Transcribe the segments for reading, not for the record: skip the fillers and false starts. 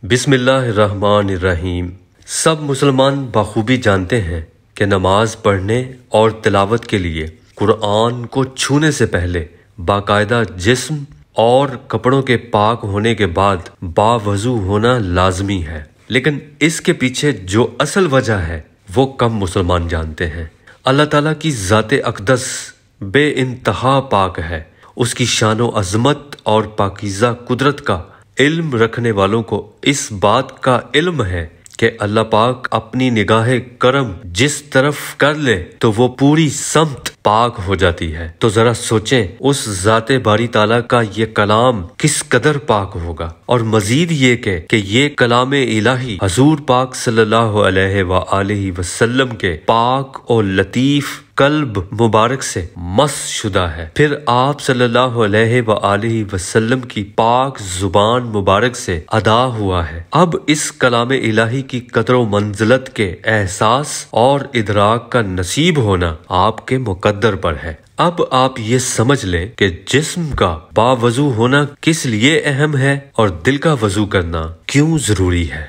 बिस्मिल्लाहिर्रहमानिर्रहीम। सब मुसलमान बखूबी जानते हैं कि नमाज पढ़ने और तिलावत के लिए कुरान को छूने से पहले बाकायदा जिस्म और कपड़ों के पाक होने के बाद बावजू होना लाजमी है, लेकिन इसके पीछे जो असल वजह है वो कम मुसलमान जानते हैं। अल्लाह ताला की ज़ाते अक़दस बेइंतहा पाक है। उसकी शानो अज़मत और पाकीज़ा कुदरत का इल्म रखने वालों को इस बात का इल्म है कि अल्लाह पाक अपनी निगाहे करम जिस तरफ कर ले तो वो पूरी समत पाक हो जाती है। तो जरा सोचें उस ज़ाते बारी ताला का ये कलाम किस कदर पाक होगा। और मजीद ये कि ये कलाम इलाही हजूर पाक सल्लल्लाहु अलैहि वसल्लम के पाक और लतीफ़ कल्ब मुबारक से मस शुदा है। फिर आप सल्लल्लाहु अलैहि वसल्लम की पाक जुबान मुबारक से अदा हुआ है। अब इस कलाम इलाही की कदर व मंजिलत के एहसास और इदराक का नसीब होना आपके मुकद्दर पर है। अब आप ये समझ लें कि जिस्म का बावजू होना किस लिए अहम है और दिल का वजू करना क्यों जरूरी है।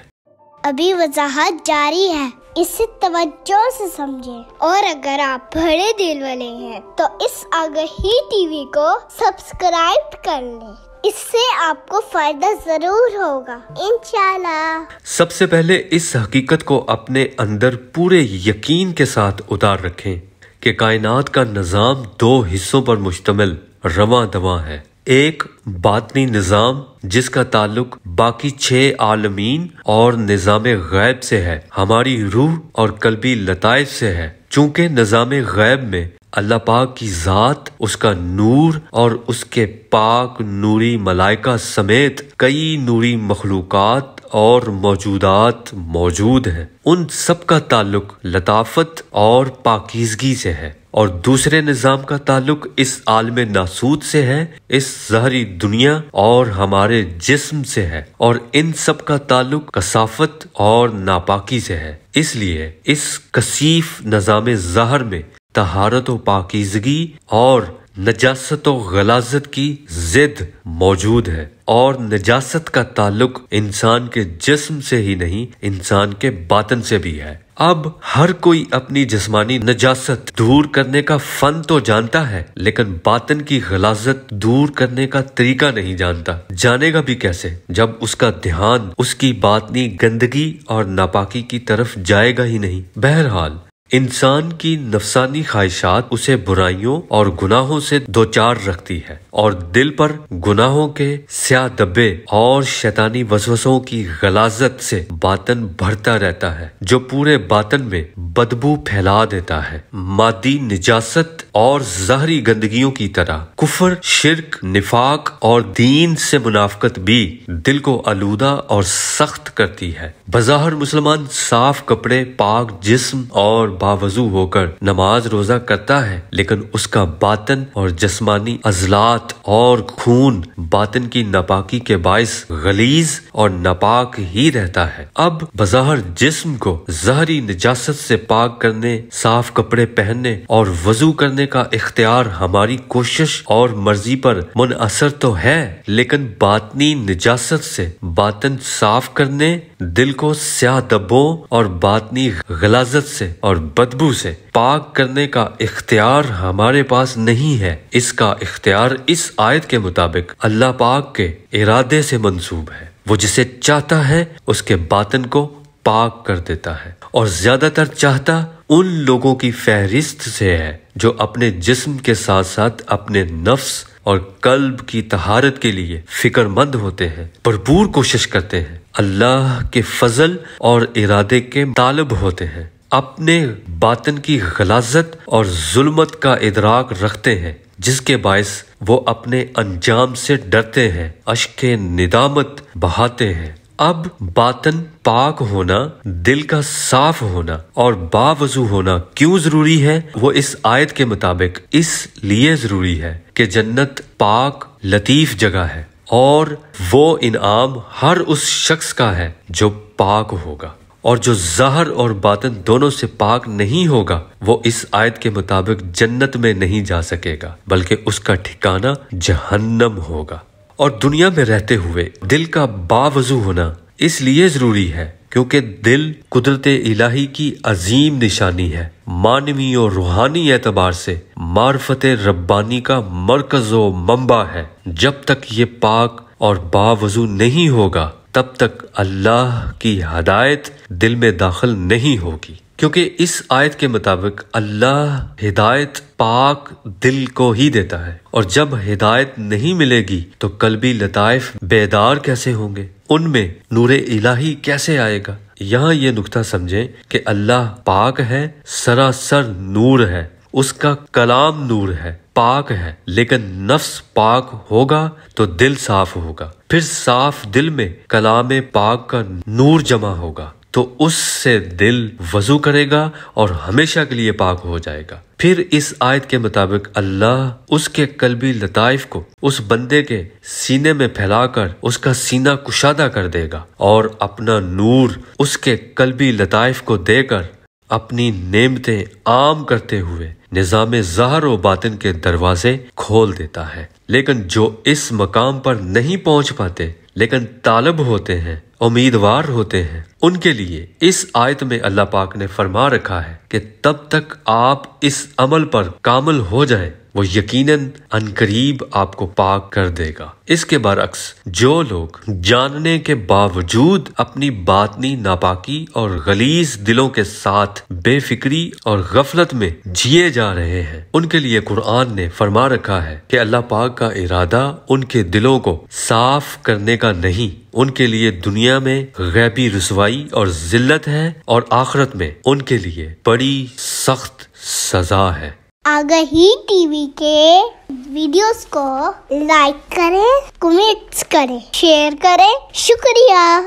अभी वजाहत जारी है, इसे तवज्जो से समझें। और अगर आप बड़े दिल वाले हैं तो इस आगाही टीवी को सब्सक्राइब कर लें, इससे आपको फायदा जरूर होगा इंशाल्लाह। सबसे पहले इस हकीकत को अपने अंदर पूरे यकीन के साथ उतार रखें कि कायनात का निज़ाम दो हिस्सों पर मुश्तमिल रवां दवां है। एक बातनी निज़ाम जिसका ताल्लुक बाकी 6 आलमीन और निज़ाम गैब से है, हमारी रूह और कल्बी लताइफ से है। चूंकि निज़ाम गैब में अल्लाह पाक की ज़ात, उसका नूर और उसके पाक नूरी मलाइका समेत कई नूरी मखलूकात और मौजूदात मौजूद हैं। उन सब का ताल्लुक लताफत और पाकीज़गी से है। और दूसरे निज़ाम का ताल्लुक इस आलम नासूत से है, इस ज़हरी दुनिया और हमारे जिस्म से है। और इन सब का ताल्लुक कसाफत और नापाकी से है। इसलिए इस कसीफ निज़ाम ज़हर में तहारत व पाकीज़गी और नजासत व गलाजत की जिद मौजूद है। और नजासत का ताल्लुक इंसान के जिस्म से ही नहीं, इंसान के बातन से भी है। अब हर कोई अपनी जिस्मानी नजासत दूर करने का फन तो जानता है, लेकिन बातन की गलाजत दूर करने का तरीका नहीं जानता। जानेगा भी कैसे जब उसका ध्यान उसकी बातनी गंदगी और नापाकी की तरफ जाएगा ही नहीं। बहरहाल इंसान की नफसानी ख्वाहिशात उसे बुराइयों और गुनाहों से दोचार रखती है और दिल पर गुनाहों के स्याह धब्बे और शैतानी वसवसों की गलाजत से बातन भरता रहता है, जो पूरे बातन में बदबू फैला देता है। मादी निजासत और ज़हरी गंदगियों की तरह कुफर, शिर्क, निफाक और दीन से मुनाफकत भी दिल को आलूदा और सख्त करती है। बज़ाहिर मुसलमान साफ कपड़े, पाक जिस्म और बावजू होकर नमाज रोजा करता है, लेकिन उसका बातन और जिस्मानी अज़लात और खून बातन की नापाकी के बाइस गलीज और नापाक ही रहता है। अब बज़ाहिर जिस्म को ज़हरी निजासत से पाक करने, साफ कपड़े पहनने और वजू करने का इख्तियार हमारी कोशिश और मर्जी पर मुनअसर तो है, लेकिन बातनी निजासत से बातन साफ करने, दिल को स्याह धब्बों और बातनी गलाजत से और बदबू से पाक करने का इख्तियार हमारे पास नहीं है। इसका इख्तियार इस आयत के मुताबिक अल्लाह पाक के इरादे से मंसूब है। वो जिसे चाहता है उसके बातन को पाक कर देता है, और ज्यादातर चाहता उन लोगों की फहरिस्त से है जो अपने जिस्म के साथ साथ अपने नफ्स और कल्ब की तहारत के लिए फिक्रमंद होते हैं, भरपूर कोशिश करते हैं, अल्लाह के फजल और इरादे के तालब होते हैं, अपने बातन की गलाजत और जुल्मत का इदराक रखते हैं, जिसके बायस वो अपने अंजाम से डरते हैं, अश्के निदामत बहाते हैं। अब बातन पाक होना, दिल का साफ होना और बावजू होना क्यों जरूरी है? वो इस आयत के मुताबिक इसलिए जरूरी है कि जन्नत पाक लतीफ जगह है और वो इनाम हर उस शख्स का है जो पाक होगा, और जो ज़ाहिर और बातन दोनों से पाक नहीं होगा वो इस आयत के मुताबिक जन्नत में नहीं जा सकेगा, बल्कि उसका ठिकाना जहन्नम होगा। और दुनिया में रहते हुए दिल का बावजू होना اس لیے ضروری ہے کیونکہ دل قدرت الہی کی عظیم نشانی ہے، معنوی اور روحانی اعتبار سے معرفت ربانی کا مرکز و منبع ہے۔ جب تک یہ پاک اور باوضو نہیں ہوگا تب تک اللہ کی ہدایت دل میں داخل نہیں ہوگی، کیونکہ اس آیت کے مطابق اللہ ہدایت پاک دل کو ہی دیتا ہے، اور جب ہدایت نہیں ملے گی تو قلبی لطائف بیدار کیسے ہوں گے، ان میں نور الہی کیسے آئے گا۔ یہاں یہ نقطہ سمجھیں کہ اللہ پاک ہے، سراسر نور ہے، اس کا کلام نور ہے، پاک ہے، لیکن نفس پاک ہوگا تو دل صاف ہوگا، پھر صاف دل میں کلام پاک کا نور جمع ہوگا تو اس سے دل وضو کرے گا اور ہمیشہ کے لیے پاک ہو جائے گا۔ پھر اس آیت کے مطابق اللہ اس کے قلبی لطائف کو اس بندے کے سینے میں پھیلا کر اس کا سینہ کشادہ کر دے گا اور اپنا نور اس کے قلبی لطائف کو دے کر اپنی نعمتیں عام کرتے ہوئے نظام ظاہر و باطن کے دروازے کھول دیتا ہے۔ لیکن جو اس مقام پر نہیں پہنچ پاتے لیکن طالب ہوتے ہیں، امیدوار ہوتے ہیں، ان کے لیے اس آیت میں اللہ پاک نے فرما رکھا ہے کہ تب تک آپ اس عمل پر کامل ہو جائیں، وہ یقیناً عنقریب آپ کو پاک کر دے گا۔ اس کے برعکس جو لوگ جاننے کے باوجود اپنی باطنی ناپاکی اور غلیظ دلوں کے ساتھ بے فکری اور غفلت میں جیے جا رہے ہیں، ان کے لیے قرآن نے فرما رکھا ہے کہ اللہ پاک کا ارادہ ان کے دلوں کو صاف کرنے کا نہیں، ان کے لیے دنیا میں غیبی رسوائی اور ذلت ہے اور آخرت میں ان کے لیے بڑی سخت سزا ہے۔ آگہی ٹی وی کے ویڈیوز کو لائک کریں، کمنٹس کریں، شیئر کریں۔ شکریہ۔